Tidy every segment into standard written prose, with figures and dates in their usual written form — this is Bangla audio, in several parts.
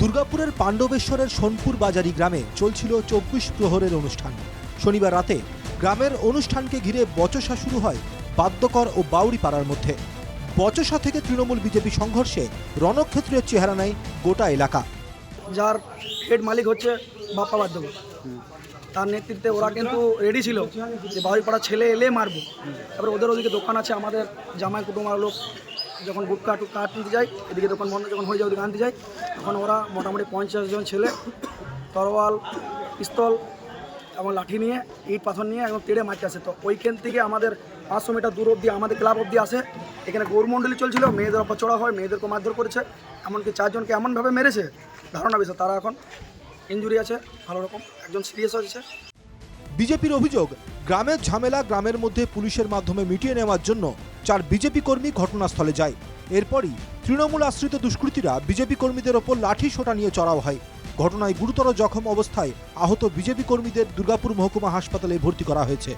দুর্গাপুরের পাণ্ডবেশ্বরের সোনপুর বাজারি গ্রামে চলছিল ২৪ প্রহরের অনুষ্ঠান। শনিবার রাতে গ্রামের অনুষ্ঠানকে ঘিরে বচসা শুরু হয় বাদ্যকর ও বাউরি পাড়ার মধ্যে। বচসা থেকে তৃণমূল বিজেপি সংঘর্ষে রণক্ষেত্রের চেহারা নেয় গোটা এলাকা। যার হেড মালিক হচ্ছে বাপ্পা বাদ্যকর, তার নেতৃত্বে ওরা কিন্তু রেডি ছিল যে বাউরিপাড়া ছেলে এলে মারবো। তারপরে ওদের ওদিকে দোকান আছে, আমাদের জামাই কুটুমার লোক যখন গুটকা টুটকা আনতে যায়, এদিকে দোকান বন্ধ যখন হয়ে যায় ওদিকে আনতে যায়, তখন ওরা মোটামুটি 50 জন ছেলে তরোয়াল পিস্তল এবং লাঠি নিয়ে ইট পাথর নিয়ে একদম তেড়ে মারতে আসে। তো ওইখান থেকে আমাদের 500 মিটার দূর অবধি আমাদের ক্লাব অবধি আসে। এখানে গৌরমণ্ডলী চলছিল, মেয়েদের ওপর চড়া হয়, মেয়েদেরকে মারধর করেছে, এমনকি 4 জনকে এমনভাবে মেরেছে ধারণা বিষয়। তারা এখন ইনজুরি আছে ভালো রকম, একজন সিরিয়াস হয়েছে। বিজেপির অভিযোগ, গ্রামের ঝামেলা গ্রামের মধ্যে পুলিশের মাধ্যমে মিটিয়ে নেওয়ার জন্য 4 বিজেপি কর্মী ঘটনাস্থলে যায়। এরপরই তৃণমূল আশ্রিত দুষ্কৃতীরা বিজেপি কর্মীদের ওপর লাঠি সোঁটা নিয়ে চড়াও হয়। ঘটনায় গুরুতর জখম অবস্থায় আহত বিজেপি কর্মীদের দুর্গাপুর মহকুমা হাসপাতালে ভর্তি করা হয়েছে।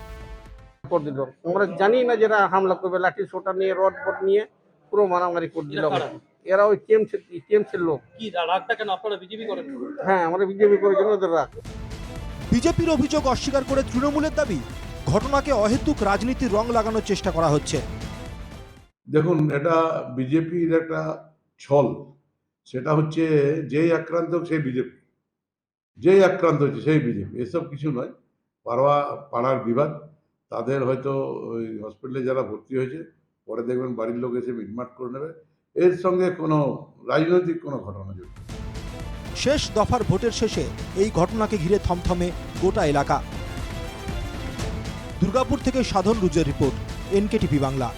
আমরা জানি না যারা হামলা করবে, লাঠি সোটা নিয়ে রড ফট নিয়ে পুরো মারামারি করে দিল। এরা ওই টিএমসির লোক। কি রাগটা কেন আপনারা বিজেপি করেন? হ্যাঁ, আমরা বিজেপি করার জন্য ওদের রাগ। বিজেপির অভিযোগ অস্বীকার করে তৃণমূলের দাবি, ঘটনাকে অহেতুক রাজনীতির রং লাগানোর চেষ্টা করা হচ্ছে। দেখুন, এটা বিজেপির একটা ছল। সেটা হচ্ছে যেই আক্রান্ত সেই বিজেপি, যেই আক্রান্ত হচ্ছে সেই বিজেপি, এসব কিছু নয়। পাড়ার বিবাদ, তাদের হয়তো ওই হসপিটালে যারা ভর্তি হয়েছে, পরে দেখবেন বাড়ির লোক এসে মিটমাট করে নেবে। এর সঙ্গে কোনো রাজনৈতিক কোনো ঘটনা জড়িত। শেষ দফার ভোটের শেষে এই ঘটনাকে ঘিরে থমথমে গোটা এলাকা। দুর্গাপুর থেকে সাধন রুজের রিপোর্ট, NKTV বাংলা।